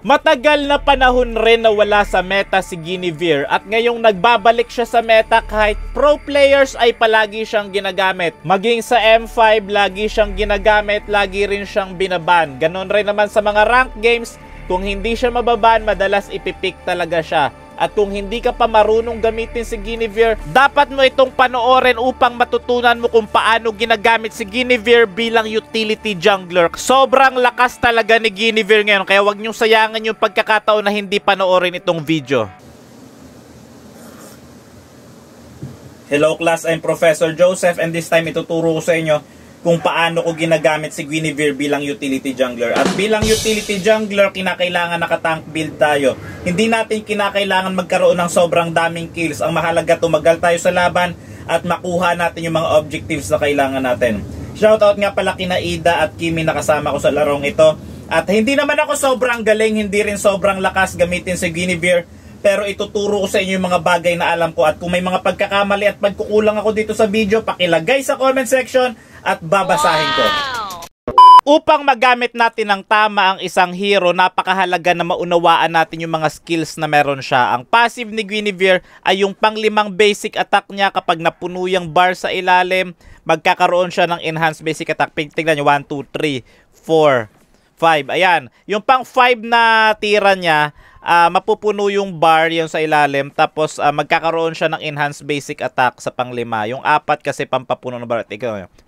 Matagal na panahon rin na wala sa meta si Guinevere at ngayong nagbabalik siya sa meta kahit pro players ay palagi siyang ginagamit. Maging sa M5 lagi siyang ginagamit, lagi rin siyang binaban. Ganon rin naman sa mga ranked games, kung hindi siya mababan madalas ipipick talaga siya. At kung hindi ka pa marunong gamitin si Guinevere, dapat mo itong panoorin upang matutunan mo kung paano ginagamit si Guinevere bilang utility jungler. Sobrang lakas talaga ni Guinevere ngayon, kaya wag niyong sayangin yung pagkakataon na hindi panoorin itong video. Hello class, I'm Professor Joseph and this time ituturo ko sa inyo kung paano ko ginagamit si Guinevere bilang utility jungler. At bilang utility jungler, kinakailangan nakatank build tayo. Hindi natin kinakailangan magkaroon ng sobrang daming kills. Ang mahalaga, tumagal tayo sa laban at makuha natin yung mga objectives na kailangan natin. Shoutout nga pala kina Ida at Kimi na kasama ko sa larong ito. At hindi naman ako sobrang galing, hindi rin sobrang lakas gamitin si Guinevere. Pero ituturo ko sa inyo yung mga bagay na alam ko. At kung may mga pagkakamali at pagkukulang ako dito sa video, pakilagay sa comment section at babasahin ko. Upang magamit natin ng tama ang isang hero, napakahalaga na maunawaan natin yung mga skills na meron siya. Ang passive ni Guinevere ay yung pang-5 basic attack niya. Kapag napuno yung bar sa ilalim, magkakaroon siya ng enhanced basic attack. Tignan nyo, 1, 2, 3, 4, 5. Ayan, yung pang-5 na tira niya, mapupuno yung bar yung sa ilalim, tapos magkakaroon siya ng enhanced basic attack sa pang-5. Yung 4 kasi pampapuno ng bar. 1, 2,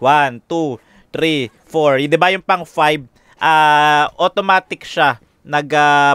3, 4. Diba yung pang-5, automatic siya.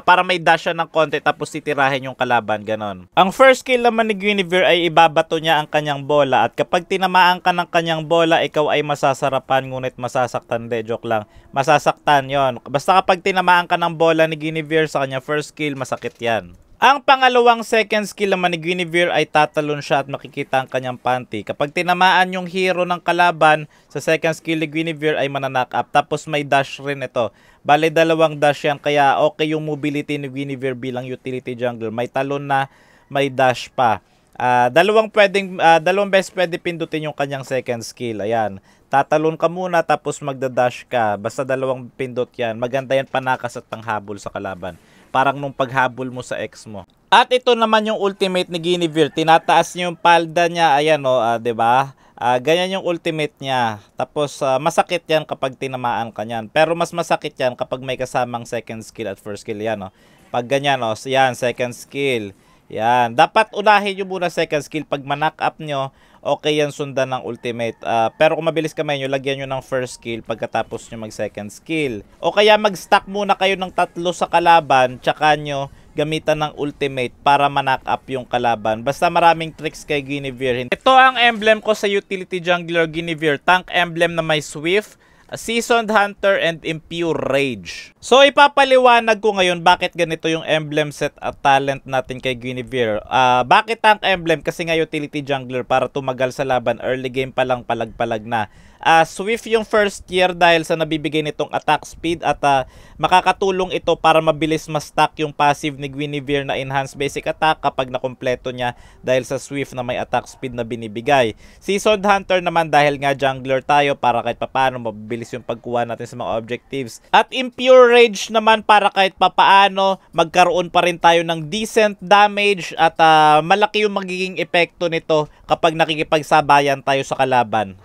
Para may dash siya ng konti tapos titirahin yung kalaban, ganon. Ang first skill naman ni Guinevere ay ibabato niya ang kanyang bola. At kapag tinamaan ka ng kanyang bola, ikaw ay masasarapan, ngunit masasaktan. De, joke lang. Masasaktan yon. Basta kapag tinamaan ka ng bola ni Guinevere sa kanyang first skill, masakit yan. Ang pangalawang second skill naman ni Guinevere ay tatalon siya at makikita ang kanyang panty. Kapag tinamaan yung hero ng kalaban, sa second skill ni Guinevere ay mananock up. Tapos may dash rin ito. Bale, 2 dash yan, kaya okay yung mobility ni Guinevere bilang utility jungler. May talon na, may dash pa. Dalawang beses pwede pindutin yung kanyang second skill. Ayan. Tatalon ka muna tapos magda-dash ka. Basta 2 pindot yan. Maganda yan panakas at panghabol sa kalaban. Parang nung paghabol mo sa ex mo. At ito naman yung ultimate ni Guinevere. Tinataas niyo yung palda niya. Ayan o, diba? Ganyan yung ultimate niya. Tapos masakit yan kapag tinamaan ka niyan. Pero mas masakit yan kapag may kasamang second skill at first skill. Yan o. Pag ganyan o, yan, second skill. Yan. Dapat unahin nyo muna second skill. Pag ma-knock up nyo, okay yan sundan ng ultimate. Pero kung mabilis kamay nyo, lagyan nyo ng first skill pagkatapos nyo mag second skill. O kaya mag-stack muna kayo ng 3 sa kalaban, tsaka nyo gamitan ng ultimate para ma-knock up yung kalaban. Basta maraming tricks kay Guinevere. Ito ang emblem ko sa utility jungler Guinevere. Tank emblem na may Swift, Seasoned Hunter, and Impure Rage. So ipapaliwanag ko ngayon bakit ganito yung emblem set at talent natin kay Guinevere. Bakit tank emblem? Kasi nga utility jungler, para tumagal sa laban. Early game pa lang palag-palag na. Swift yung first year dahil sa nabibigay nitong attack speed at makakatulong ito para mabilis ma-stack yung passive ni Guinevere na enhanced basic attack kapag nakompleto niya dahil sa Swift na may attack speed na binibigay. Seasoned Hunter naman dahil nga jungler tayo, para kahit papaano mabilis yung pagkuha natin sa mga objectives. At Impure Rage naman para kahit papaano magkaroon pa rin tayo ng decent damage at malaki yung magiging epekto nito kapag nakikipagsabayan tayo sa kalaban.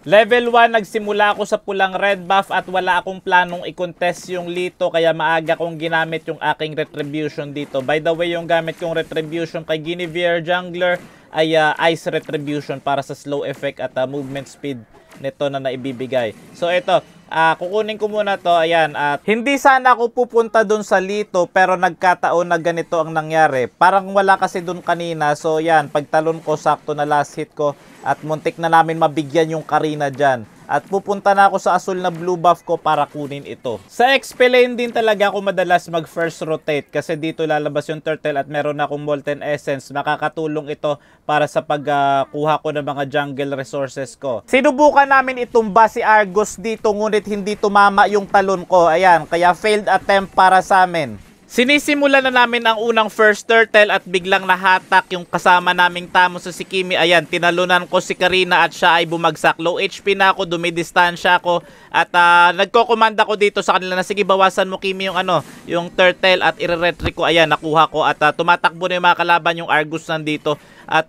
Level 1, nagsimula ako sa pulang red buff at wala akong planong i-contest yung Lito, kaya maaga kong ginamit yung aking retribution dito. By the way, yung gamit kong retribution kay Guinevere jungler ay ice retribution para sa slow effect at movement speed nito na naibibigay. So ito, kukunin ko muna to. Ayan, at hindi sana ako pupunta dun sa Lito, pero nagkataon na ganito ang nangyari. Parang wala kasi dun kanina. So yan, pagtalon ko, sakto na last hit ko at muntik na namin mabigyan yung Karina dyan. At pupunta na ako sa asul na blue buff ko para kunin ito. Sa XP lane din talaga ako madalas mag first rotate kasi dito lalabas yung turtle at meron na akong molten essence. Makakatulong ito para sa pagkuha ko ng mga jungle resources ko. Sinubukan namin itumba si Argus dito ngunit hindi tumama yung talon ko. Ayan, kaya failed attempt para sa amin. Sinisimulan na namin ang unang first turtle at biglang nahatak yung kasama naming tamo sa si Kimi. Ayan, tinalunan ko si Karina at siya ay bumagsak. Low HP na ako, dumidistansya ako at nagko-command ako dito sa kanila na sige bawasan mo Kimi yung turtle at ire-retry ko. Ayan, nakuha ko at tumatakbo na yung mga kalaban, yung Argus nandito. At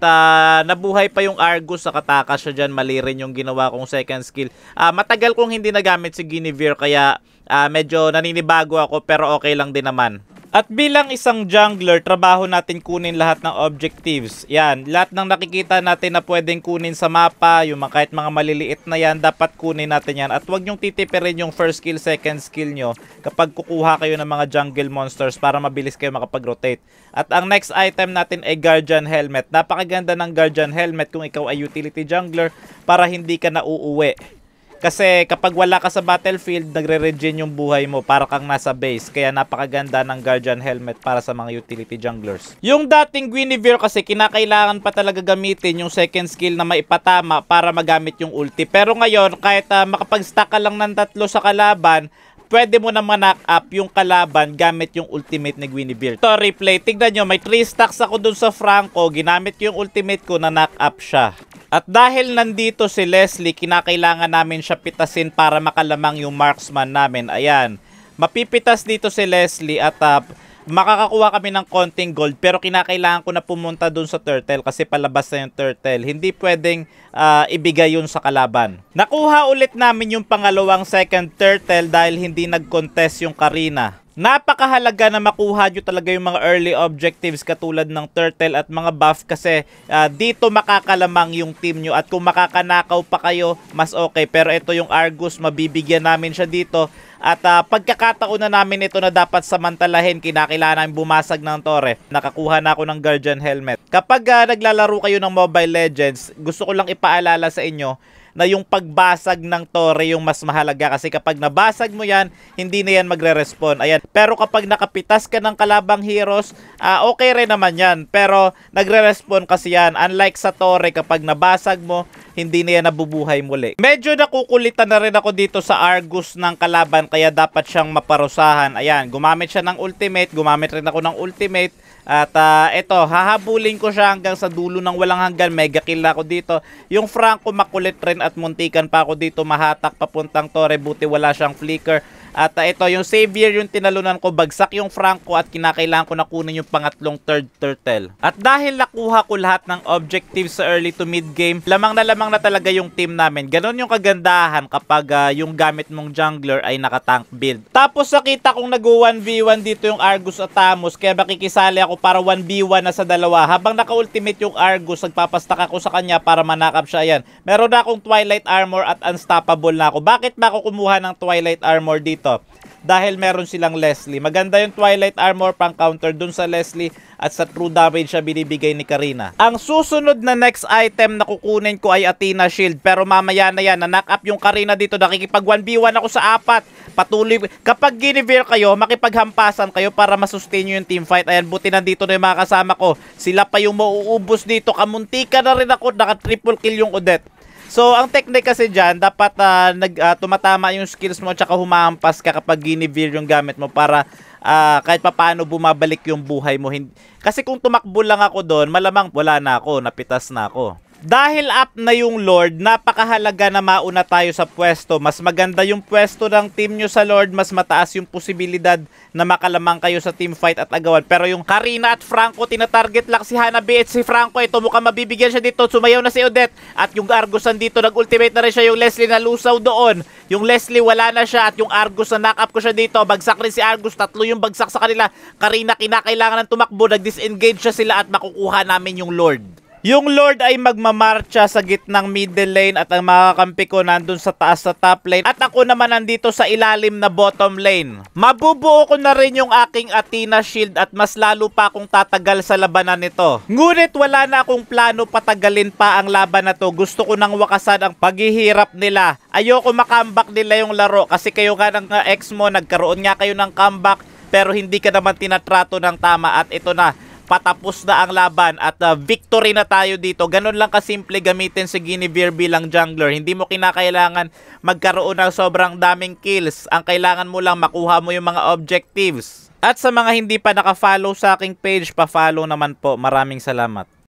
nabuhay pa yung Argus, nakatakas siya dyan. Mali rin yung ginawa kong second skill. Matagal kong hindi nagamit si Guinevere kaya medyo naninibago ako pero okay lang din naman. At bilang isang jungler, trabaho natin kunin lahat ng objectives. Yan, lahat ng nakikita natin na pwedeng kunin sa mapa, yung kahit mga maliliit na yan, dapat kunin natin yan. At huwag nyong titipirin yung first skill, second skill nyo kapag kukuha kayo ng mga jungle monsters para mabilis kayo makapag-rotate. At ang next item natin ay Guardian Helmet. Napakaganda ng Guardian Helmet kung ikaw ay utility jungler para hindi ka na uuwi. Kasi kapag wala ka sa battlefield, nagre-regen yung buhay mo para kang nasa base. Kaya napakaganda ng Guardian Helmet para sa mga utility junglers. Yung dating Guinevere kasi kinakailangan pa talaga gamitin yung second skill na maipatama para magamit yung ulti. Pero ngayon, kahit makapag-stack ka lang ng 3 sa kalaban, pwede mo na ma-knock up yung kalaban gamit yung ultimate ni Guinevere. Ito, replay. Tignan nyo, may 3 stacks ako dun sa Franco. Ginamit yung ultimate ko na knock up siya. At dahil nandito si Leslie, kinakailangan namin siya pitasin para makalamang yung marksman namin. Ayan. Mapipitas dito si Leslie at makakakuha kami ng konting gold. Pero kinakailangan ko na pumunta dun sa turtle kasi palabas na yung turtle. Hindi pwedeng ibigay yun sa kalaban. Nakuha ulit namin yung pangalawang second turtle dahil hindi nag-contest yung Karina. Napakahalaga na makuha nyo talaga yung mga early objectives katulad ng turtle at mga buff kasi dito makakalamang yung team nyo at kung makakanakaw pa kayo, mas okay. Pero ito yung Argus, mabibigyan namin siya dito at pagkakataon na namin ito na dapat samantalahin, kinakailangan bumasag ng tore. Nakakuha na ako ng Guardian Helmet. Kapag naglalaro kayo ng Mobile Legends, gusto ko lang ipaalala sa inyo na yung pagbasag ng tore yung mas mahalaga kasi kapag nabasag mo yan, hindi na yan magre-respawn. Ayan. Pero kapag nakapitas ka ng kalabang heroes, okay rin naman yan. Pero nagre-respawn kasi yan. Unlike sa tore, kapag nabasag mo, hindi na yan nabubuhay muli. Medyo nakukulitan na rin ako dito sa Argus ng kalaban kaya dapat siyang maparusahan. Ayan, gumamit siya ng ultimate, gumamit rin ako ng ultimate. At ito, hahabulin ko siya hanggang sa dulo ng walang hanggan. Mega kill ako dito. Yung Franco makulit rin at muntikan pa ako dito mahatak papuntang tore. Buti wala siyang flicker. At ito, yung Savior yung tinalunan ko. Bagsak yung Franco at kinakailangan ko na kunin yung pangatlong third turtle. At dahil nakuha ko lahat ng objectives sa early to mid game, lamang na talaga yung team namin. Ganon yung kagandahan kapag yung gamit mong jungler ay nakatank build. Tapos nakita kong nag-1v1 dito yung Argus at Tamos. Kaya makikisali ako para 1v1 na sa dalawa. Habang naka-ultimate yung Argus, nagpapastak ako sa kanya para manakap siya. Yan. Meron na akong Twilight Armor at Unstoppable na ako. Bakit ba ako kumuha ng Twilight Armor dito? Dahil meron silang Leslie. Maganda yung Twilight Armor pang counter dun sa Leslie at sa true damage siya binibigay ni Karina. Ang susunod na next item na kukunin ko ay Athena Shield. Pero mamaya na yan, na-knock up yung Karina dito. Nakikipag 1v1 ako sa 4. Patuloy. Kapag Guinevere kayo, makipaghampasan kayo para masustain nyo yung teamfight. Ayan, buti nandito na yung mga kasama ko. Sila pa yung mauubos dito. Kamuntika na rin ako. Naka-triple kill yung Odette. So, ang technique kasi dyan, dapat tumatama yung skills mo tsaka humahampas ka kapag Guinevere yung gamit mo para kahit papaano bumabalik yung buhay mo. Kasi kung tumakbo lang ako doon, malamang wala na ako, napitas na ako. Dahil up na yung Lord, napakahalaga na mauna tayo sa pwesto. Mas maganda yung pwesto ng team nyo sa Lord, mas mataas yung posibilidad na makalamang kayo sa team fight at agawan. Pero yung Karina at Franco, tinatarget lang si Hanabi at si Franco. Ito mukhang mabibigyan siya dito. Sumayaw na si Odette. At yung Argus nandito, nag-ultimate na rin siya. Yung Leslie na lusaw doon. Yung Leslie wala na siya. At yung Argus na knock up ko siya dito. Bagsak rin si Argus. 3 yung bagsak sa kanila. Karina kinakailangan ng tumakbo. Nag-disengage siya sila at makukuha namin yung Lord. Yung Lord ay magmamarcha sa gitnang middle lane at ang makakampi ko nandun sa taas sa top lane at ako naman nandito sa ilalim na bottom lane. Mabubuo ko na rin yung aking Athena Shield at mas lalo pa akong tatagal sa labanan nito. Ngunit wala na akong plano patagalin pa ang laban na to. Gusto ko nang wakasan ang paghihirap nila. Ayoko makambak nila yung laro kasi kayo nga ng ex mo, nagkaroon nga kayo ng comeback pero hindi ka naman tinatrato ng tama at ito na. Patapos na ang laban at victory na tayo dito. Ganun lang kasimple gamitin si Guinevere bilang jungler. Hindi mo kinakailangan magkaroon ng sobrang daming kills. Ang kailangan mo lang makuha mo yung mga objectives. At sa mga hindi pa naka-follow sa aking page, pa-follow naman po. Maraming salamat.